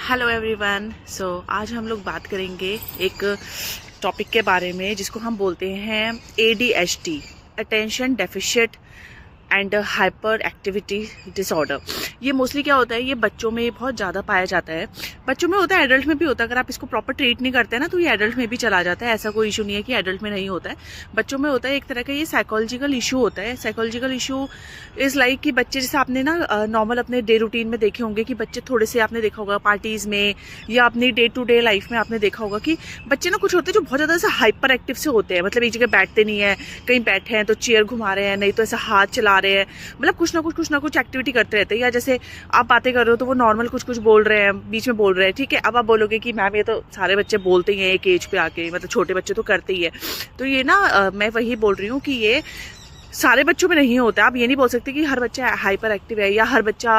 Hello everyone. आज हम लोग बात करेंगे एक टॉपिक के बारे में जिसको हम बोलते हैं ADHD, attention deficit and hyper activity disorder. ये मोस्टली क्या होता है, ये बच्चों में बहुत ज़्यादा पाया जाता है। बच्चों में होता है, एडल्ट में भी होता है। अगर आप इसको प्रॉपर ट्रीट नहीं करते हैं ना तो ये एडल्ट में भी चला जाता है। ऐसा कोई इशू नहीं है कि एडल्ट में नहीं होता है, बच्चों में होता है। एक तरह का ये साइकोलॉजिकल इशू होता है। साइकोलॉजिकल इशू इज़ लाइक कि बच्चे, जैसे आपने ना नॉर्मल अपने डे रूटीन में देखे होंगे कि बच्चे थोड़े से, आपने देखा होगा पार्टीज़ में या अपनी डे टू डे लाइफ में आपने देखा होगा कि बच्चे ना कुछ होते हैं जो बहुत ज़्यादा ऐसा हाइपर एक्टिव से होते हैं। मतलब एक जगह बैठते नहीं है, कहीं बैठे हैं तो चेयर घुमा रहे हैं, नहीं तो ऐसा हाथ चला रहे हैं। मतलब कुछ ना कुछ एक्टिविटी करते रहते हैं। या जैसे आप बातें कर रहे हो तो वो नॉर्मल कुछ बोल रहे हैं, बीच में बोल रहे हैं, ठीक है। अब आप बोलोगे कि मैम ये तो सारे बच्चे बोलते ही हैं एक एज पे आके, मतलब छोटे बच्चे तो करते ही है। तो ये ना मैं वही बोल रही हूँ कि ये सारे बच्चों में नहीं होता है। आप ये नहीं बोल सकते कि हर बच्चा हाइपर एक्टिव है या हर बच्चा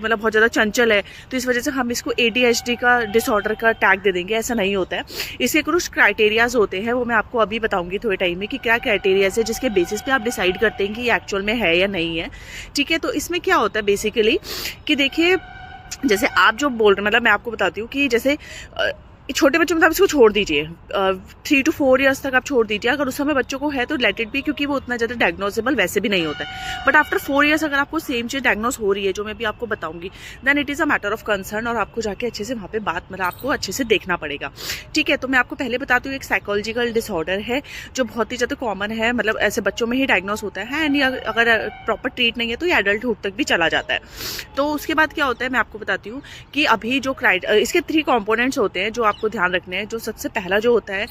मतलब बहुत ज़्यादा चंचल है तो इस वजह से हम इसको ADHD का डिसऑर्डर का टैग दे देंगे। ऐसा नहीं होता है। इसके कुछ क्राइटेरियाज होते हैं, वो मैं आपको अभी बताऊंगी थोड़े टाइम में कि क्या क्राइटेरियाज है जिसके बेसिस पे आप डिसाइड करते हैं कि ये एक्चुअल में है या नहीं है, ठीक है। तो इसमें क्या होता है बेसिकली कि देखिए, जैसे आप जो बोल रहे हैं, मतलब मैं आपको बताती हूँ कि जैसे छोटे बच्चों में आप इसको छोड़ दीजिए, 3 to 4 ईयर्स तक आप छोड़ दीजिए। अगर उस समय बच्चों को है तो लेट इट बी, क्योंकि वो उतना ज़्यादा डायग्नोजेबल वैसे भी नहीं होता है। बट आफ्टर 4 ईयर्स अगर आपको सेम चीज़ डायग्नोज हो रही है, जो मैं भी आपको बताऊंगी, then it is a matter of concern और आपको जाके अच्छे से वहाँ पे बात, मतलब आपको अच्छे से देखना पड़ेगा, ठीक है। तो मैं आपको पहले बताती हूँ, एक साइकोलॉजिकल डिसऑर्डर है जो बहुत ही ज़्यादा कॉमन है, मतलब ऐसे बच्चों में ही डायग्नोज होता है एंड अगर प्रॉपर ट्रीट नहीं है तो ये एडल्टहुड तक भी चला जाता है। तो उसके बाद क्या होता है मैं आपको बताती हूँ कि अभी जो इसके 3 कॉम्पोनेंट्स होते हैं जो आपको ध्यान रखने हैं। जो सबसे पहला जो होता है,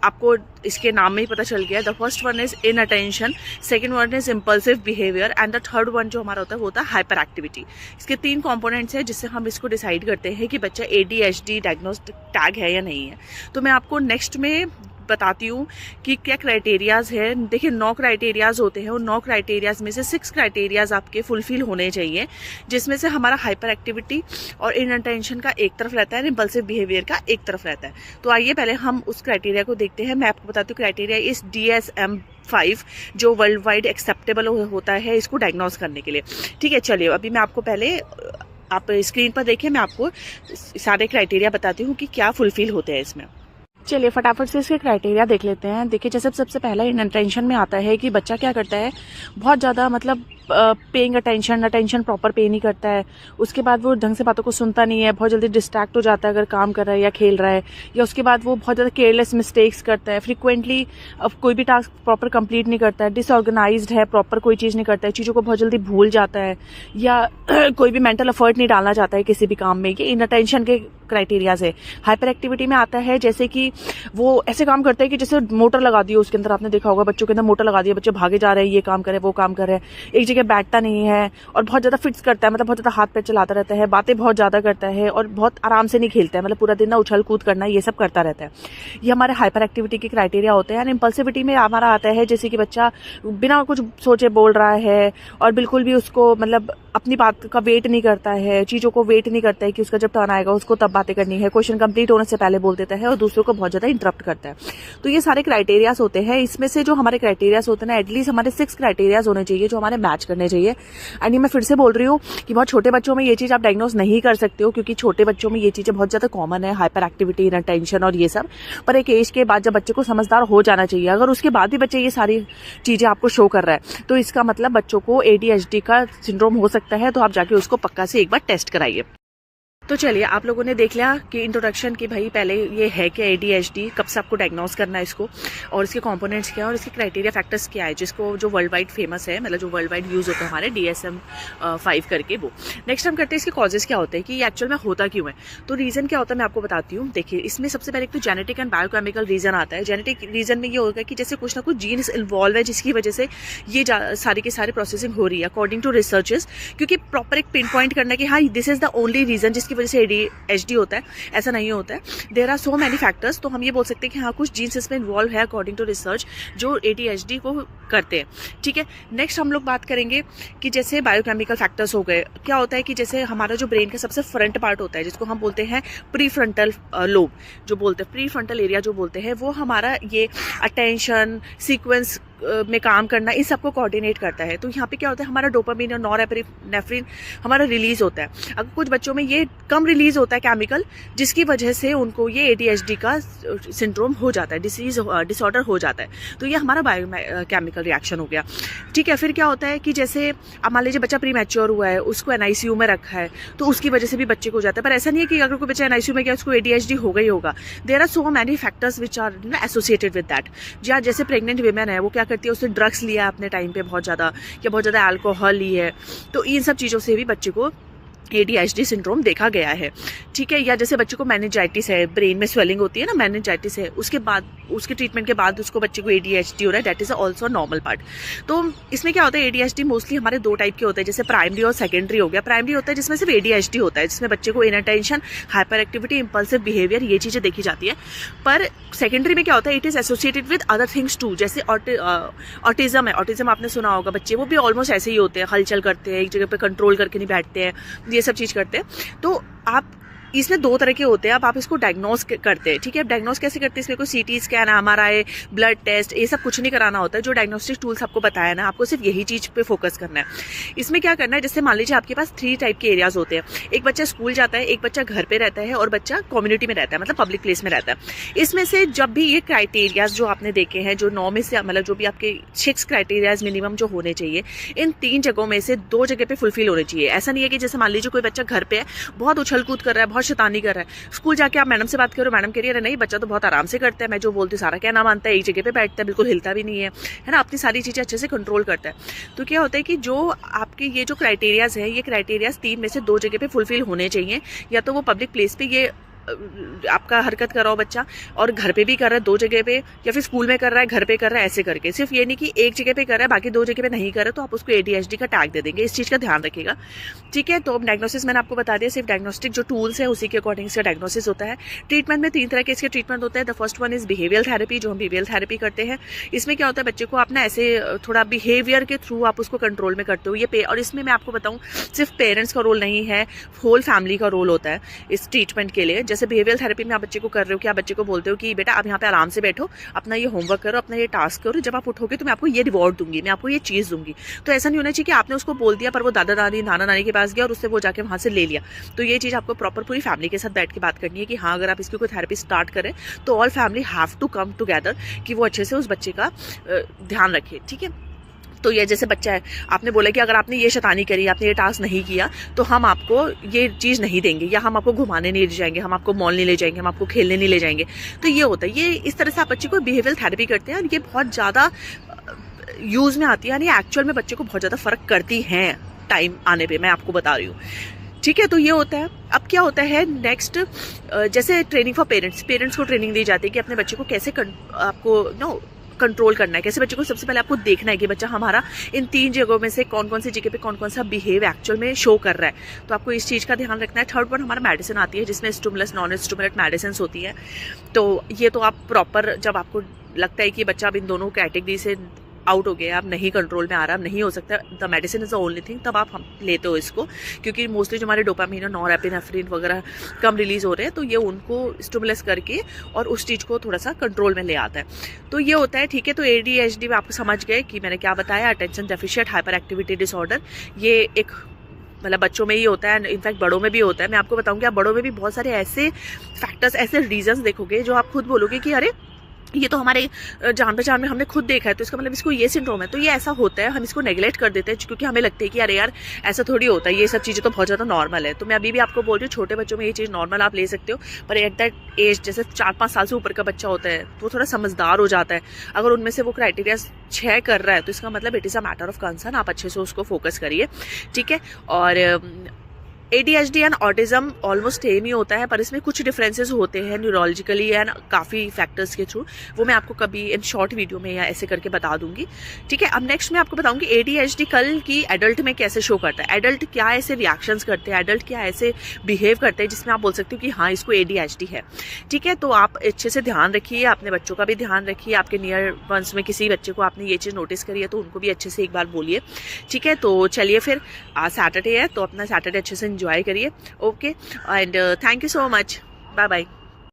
आपको इसके नाम में ही पता चल गया, the first one is in attention, second one is impulsive behaviour and the third one जो हमारा होता है वो होता है हाइपर एक्टिविटी। इसके 3 कंपोनेंट्स हैं जिससे हम इसको डिसाइड करते हैं कि बच्चा ADHD डायग्नोस्ड टैग है या नहीं है। तो मैं आपको नेक्स्ट में बताती हूँ कि क्या क्राइटेरियाज है। देखिए 9 क्राइटेरियाज होते हैं, उन 9 क्राइटेरियाज में से 6 क्राइटेरियाज आपके फुलफिल होने चाहिए, जिसमें से हमारा हाइपर एक्टिविटी और इनअटेंशन का एक तरफ रहता है, इम्पल्सिव बिहेवियर का एक तरफ रहता है। तो आइए पहले हम उस क्राइटेरिया को देखते हैं। मैं आपको बताती हूँ क्राइटेरिया इस DSM-5 जो वर्ल्ड वाइड एक्सेप्टेबल होता है इसको डायग्नोज करने के लिए, ठीक है। चलिए अभी मैं आपको पहले, आप स्क्रीन पर देखिए, मैं आपको सारे क्राइटेरिया बताती हूँ कि क्या फुलफिल होते हैं इसमें। चलिए फटाफट से इसके क्राइटेरिया देख लेते हैं। देखिए जैसे सबसे पहला इनअटेंशन में आता है कि बच्चा क्या करता है, बहुत ज़्यादा मतलब पेइंग अटेंशन प्रॉपर पे नहीं करता है। उसके बाद वो ढंग से बातों को सुनता नहीं है, बहुत जल्दी डिस्ट्रैक्ट हो जाता है अगर काम कर रहा है या खेल रहा है। या उसके बाद वो बहुत ज़्यादा केयरलेस मिस्टेक्स करता है, फ्रिक्वेंटली कोई भी टास्क प्रॉपर कंप्लीट नहीं करता है, डिसऑर्गेनाइज्ड है, प्रॉपर कोई चीज़ नहीं करता है, चीज़ों को बहुत जल्दी भूल जाता है, या कोई भी मेंटल एफर्ट नहीं डालना चाहता है किसी भी काम में। ये इनअटेंशन के क्राइटेरियाज है। हाइपर एक्टिविटी में आता है जैसे कि वो ऐसे काम करते हैं कि जैसे मोटर लगा दिया उसके अंदर, आपने देखा होगा बच्चों के अंदर मोटर लगा दिया, बच्चे भागे जा रहे हैं, ये काम करे वो काम कर रहे हैं, एक जगह बैठता नहीं है और बहुत ज्यादा फिट्स करता है, मतलब बहुत ज्यादा हाथ पैर चलाता रहता है, बातें बहुत ज्यादा करता है और बहुत आराम से नहीं खेलता है, मतलब पूरा दिन ना उछल कूद करना, ये सब करता रहता है। ये हमारे हाइपर एक्टिविटी के क्राइटेरिया होते हैं। इम्पल्सिविटी में हमारा आता है जैसे कि बच्चा बिना कुछ सोचे बोल रहा है और बिल्कुल भी उसको मतलब अपनी बात का वेट नहीं करता है, चीज़ों को वेट नहीं करता है कि उसका जब टर्न आएगा उसको तब बातें करनी है, क्वेश्चन कंप्लीट होने से पहले बोल देता है और दूसरों को बहुत ज़्यादा इंटरप्ट करता है। तो ये सारे क्राइटेरियाज होते हैं। इसमें से जो हमारे क्राइटेरियाज होते हैं ना, एटलीस्ट हमारे 6 क्राइटेरियाज होने चाहिए जो हमारे मैच करने चाहिए। एंड ये मैं फिर से बोल रही हूँ कि बहुत छोटे बच्चों में ये चीज़ आप डायग्नोज नहीं कर सकते हो, क्योंकि छोटे बच्चों में ये चीज़ें बहुत ज़्यादा कॉमन है, हाइपर एक्टिविटी, इनअटेंशन और ये सब। पर एक एज के बाद जब बच्चे को समझदार हो जाना चाहिए, अगर उसके बाद भी बच्चे ये सारी चीज़ें आपको शो कर रहा है तो इसका मतलब बच्चों को ADHD का सिंड्रोम हो सकता है। तो आप जाके उसको पक्का से एक बार टेस्ट कराइए। तो चलिए आप लोगों ने देख लिया कि इंट्रोडक्शन की भाई पहले ये है कि ADHD कब से आपको डायग्नोज करना है इसको, और इसके कंपोनेंट्स क्या है और इसके क्राइटेरिया फैक्टर्स क्या है, जिसको जो वर्ल्ड वाइड फेमस है, मतलब जो वर्ल्ड वाइड यूज होता है हमारे DSM-5 करके वो। नेक्स्ट हम करते हैं इसके कॉजेज क्या होते हैं कि ये एक्चुअल में होता क्यों है। तो रीजन क्या होता है मैं आपको बताती हूँ। देखिए इसमें सबसे पहले एक तो जेनेटिक एंड बायोकेमिकल रीजन आता है। जेनेटिक रीजन में ये होगा कि जैसे कुछ ना कुछ जीन्स इन्वॉल्व है जिसकी वजह से ये सारी की सारी प्रोसेसिंग हो रही है अकॉर्डिंग टू रिसर्चेस, क्योंकि प्रॉपर एक पिन पॉइंट करना कि हाँ this is the only reason जिसकी वजह से ADHD होता है, ऐसा नहीं होता है। There are so many factors. तो हम ये बोल सकते हैं कि हाँ कुछ जीन्स इसमें इन्वॉल्व है अकॉर्डिंग टू रिसर्च जो ADHD को करते हैं, ठीक है। नेक्स्ट हम लोग बात करेंगे कि जैसे बायोकेमिकल फैक्टर्स हो गए। क्या होता है कि जैसे हमारा जो ब्रेन का सबसे फ्रंट पार्ट होता है जिसको हम बोलते हैं प्री फ्रंटल लोब, जो बोलते हैं प्री फ्रंटल एरिया जो बोलते हैं, वो हमारा ये अटेंशन, सीक्वेंस में काम करना, इन सबको कोऑर्डिनेट करता है। तो यहाँ पे क्या होता है, हमारा डोपामिन और नॉरएपिनेफ्रिन हमारा रिलीज होता है। अगर कुछ बच्चों में ये कम रिलीज होता है केमिकल, जिसकी वजह से उनको ये ADHD का सिंड्रोम हो जाता है, डिसऑर्डर हो जाता है। तो ये हमारा बायोकेमिकल रिएक्शन हो गया। ठीक है, फिर क्या होता है कि जैसे अब मान लीजिए बच्चा प्री मैच्योर हुआ है, उसको NICU में रखा है, तो उसकी वजह से भी बच्चे को हो जाता है। पर ऐसा नहीं है कि अगर कोई बच्चा NICU में गया उसको ADHD हो गई होगा। There are so many factors which are associated with that. या जैसे प्रेग्नेंट वीमेन है, वो क्या करती है, उसने ड्रग्स लिया अपने टाइम पे बहुत ज़्यादा, या बहुत ज़्यादा अल्कोहल ली है, तो इन सब चीज़ों से भी बच्चे को ADHD सिंड्रोम देखा गया है। ठीक है, या जैसे बच्चे को मेनिंजाइटिस है, ब्रेन में स्वेलिंग होती है ना, मेनिंजाइटिस है, उसके बाद उसके ट्रीटमेंट के बाद उसको बच्चे को ADHD हो रहा है, that is also normal part. तो इसमें क्या होता है, ADHD मोस्टली हमारे दो टाइप के होते हैं, जैसे प्राइमरी और सेकेंडरी हो गया। प्राइमरी होता है जिसमें सिर्फ ADHD होता है, जिसमें बच्चे को इनअटेंशन, हाइपर एक्टिविटी, इंपल्सिव बिहेवियर, ये चीज़ें देखी जाती है। पर सेकेंडरी में क्या होता है, it is associated with other things too, जैसे ऑटिज्म है। ऑटिज्म आपने सुना होगा, बच्चे वो भी ऑलमोस्ट ऐसे ही होते हैं, हलचल करते हैं, एक जगह पे कंट्रोल करके नहीं बैठते हैं, ये सब चीज़ करते हैं। तो आप इसमें दो तरह के होते हैं। अब आप इसको डायग्नोस करते हैं। ठीक है, डायग्नोस कैसे करते हैं, इसमें कोई CT scan, MRI, blood test, ये सब कुछ नहीं कराना होता है। जो डायग्नोस्टिक टूल्स आपको बताया ना, आपको सिर्फ यही चीज़ पे फोकस करना है। इसमें क्या करना है, जैसे मान लीजिए आपके पास 3 टाइप के एरियाज होते हैं। एक बच्चा स्कूल जाता है, एक बच्चा घर पे रहता है, और बच्चा कम्युनिटी में रहता है, मतलब पब्लिक प्लेस में रहता है। इसमें से जब भी ये क्राइटेरियाज जो आपने देखे हैं, जो 9 में से मतलब जो भी आपके 6 क्राइटेरियाज मिनिमम जो होने चाहिए, इन 3 जगहों में से 2 जगह पे फुलफिल होने चाहिए। ऐसा नहीं है कि जैसे मान लीजिए कोई बच्चा घर पे है, बहुत उछल कूद कर रहा है, बहुत शैतानी कर रहा है, स्कूल जाके आप मैडम से बात करो, मैडम कह रही है नहीं बच्चा तो बहुत आराम से करता है, मैं जो बोलती सारा कहना मानता है, एक जगह पे बैठता है, बिल्कुल हिलता भी नहीं है ना, अपनी सारी चीज़ें अच्छे से कंट्रोल करता है। तो क्या होता है कि जो आपके ये जो क्राइटेरियाज है, ये क्राइटेरियाज 3 में से 2 जगह पे फुलफिल होने चाहिए। या तो वो पब्लिक प्लेस पे ये आपका हरकत कर रहा हो बच्चा, और घर पे भी कर रहा है 2 जगह पे, या फिर स्कूल में कर रहा है, घर पे कर रहा है, ऐसे करके। सिर्फ ये नहीं कि एक जगह पे कर रहा है, बाकी 2 जगह पे नहीं कर रहा है, तो आप उसको ADHD का टैग दे देंगे। इस चीज़ का ध्यान रखिएगा। ठीक है, तो अब डायग्नोसिस मैंने आपको बता दिया, सिर्फ डायग्नोस्टिक जो टूल्स है उसी के अकॉर्डिंग इसका डायग्नोसिस होता है। ट्रीटमेंट में 3 तरह के इसके ट्रीटमेंट होते हैं। The first one is behaviour therapy, जो हम बिहेवियर थेरेपी करते हैं। इसमें क्या होता है, बच्चे को आप ना ऐसे थोड़ा बिहेवियर के थ्रू आप उसको कंट्रोल में करते हो। ये और इसमें मैं आपको बताऊँ, सिर्फ पेरेंट्स का रोल नहीं है, होल फैमिली का रोल होता है इस ट्रीटमेंट के लिए। जैसे बिहेवियर थेरेपी में आप बच्चे को कर रहे हो कि आप बच्चे को बोलते हो कि बेटा आप यहाँ पे आराम से बैठो, अपना ये होमवर्क करो, अपना ये टास्क करो, जब आप उठोगे तो मैं आपको ये रिवॉर्ड दूंगी, मैं आपको ये चीज़ दूंगी। तो ऐसा नहीं होना चाहिए कि आपने उसको बोल दिया पर वो दादा दादी नाना नानी के पास गया और उससे वो जाके वहाँ से ले लिया। तो ये चीज़ आपको प्रॉपर पूरी फैमिली के साथ बैठ के बात करनी है कि हाँ, अगर आप इसकी कोई थेरेपी स्टार्ट करें तो all family have to come together, कि वो अच्छे से उस बच्चे का ध्यान रखे। ठीक है, तो ये जैसे बच्चा है, आपने बोला कि अगर आपने ये शैतानी करी, आपने ये टास्क नहीं किया, तो हम आपको ये चीज़ नहीं देंगे, या हम आपको घुमाने नहीं ले जाएंगे, हम आपको मॉल नहीं ले जाएंगे, हम आपको खेलने नहीं ले जाएंगे। तो ये होता है, ये इस तरह से आप बच्चे को बिहेवियर थेरेपी करते हैं, और ये बहुत ज़्यादा यूज़ में आती है, यानी एक्चुअल में बच्चे को बहुत ज़्यादा फ़र्क करती हैं टाइम आने पर, मैं आपको बता रही हूँ। ठीक है, तो ये होता है। अब क्या होता है नेक्स्ट, जैसे ट्रेनिंग फॉर पेरेंट्स को ट्रेनिंग दी जाती है कि अपने बच्चे को कैसे आपको कंट्रोल करना है, कैसे बच्चे को सबसे पहले आपको देखना है कि बच्चा हमारा इन 3 जगहों में से कौन कौन सी जगह पे कौन कौन सा बिहेव एक्चुअल में शो कर रहा है। तो आपको इस चीज़ का ध्यान रखना है। थर्ड वन हमारा मेडिसिन आती है, जिसमें स्टिमुलस, नॉन स्टिमुलेट मेडिसिन होती है। तो ये तो आप प्रॉपर, जब आपको लगता है कि बच्चा अब इन दोनों कैटेगरी से आउट हो गया, अब नहीं कंट्रोल में आ रहा, अब नहीं हो सकता, the medicine is the only thing, तब आप हम लेते हो इसको। क्योंकि मोस्टली जो हमारे डोपामिन और नॉरएपिनेफ्रिन वगैरह कम रिलीज हो रहे हैं, तो ये उनको स्टिमुलस करके और उस चीज़ को थोड़ा सा कंट्रोल में ले आता है। तो ये होता है। ठीक है, तो ADHD में आपको समझ गए कि मैंने क्या बताया, attention deficient hyper activity disorder, ये एक मतलब बच्चों में ही होता है, इनफैक्ट बड़ों में भी होता है। मैं आपको बताऊंगी, आप बड़ों में भी बहुत सारे ऐसे फैक्टर्स, ऐसे रीजंस देखोगे जो आप खुद बोलोगे कि अरे ये तो हमारे जान पहचान में हमने खुद देखा है, तो इसका मतलब इसको ये सिंड्रोम है। तो ये ऐसा होता है, हम इसको नेगलेक्ट कर देते हैं क्योंकि हमें लगता है कि अरे यार ऐसा थोड़ी होता है, ये सब चीज़ें तो बहुत ज़्यादा नॉर्मल है। तो मैं अभी भी आपको बोल रही हूँ, छोटे बच्चों में ये चीज़ नॉर्मल आप ले सकते हो, पर एट दैट एज, जैसे 4-5 साल से ऊपर का बच्चा होता है, तो थोड़ा समझदार हो जाता है। अगर उनमें से वो क्राइटेरिया 6 कर रहा है, तो इसका मतलब it is a matter of concern, आप अच्छे से उसको फोकस करिए। ठीक है, और ADHD and autism almost same ही होता है, पर इसमें कुछ डिफरेंसेस होते हैं न्यूरोलॉजिकली एंड काफ़ी फैक्टर्स के थ्रू, वो मैं आपको कभी इन शॉर्ट वीडियो में या ऐसे करके बता दूंगी। ठीक है, अब नेक्स्ट मैं आपको बताऊंगी ADHD कल की एडल्ट में कैसे शो करता है, एडल्ट क्या ऐसे रिएक्शंस करते हैं, एडल्ट क्या ऐसे बिहेव करते हैं जिसमें आप बोल सकते हो कि हाँ इसको ADHD है। ठीक है, तो आप अच्छे से ध्यान रखिए, अपने बच्चों का भी ध्यान रखिए, आपके नियर वंस में किसी बच्चे को आपने ये चीज़ नोटिस करी है तो उनको भी अच्छे से एक बार बोलिए। ठीक है, तो चलिए फिर आज सैटरडे है, तो अपना सैटरडे अच्छे से एंजॉय करिए। Okay, and thank you so much, bye bye.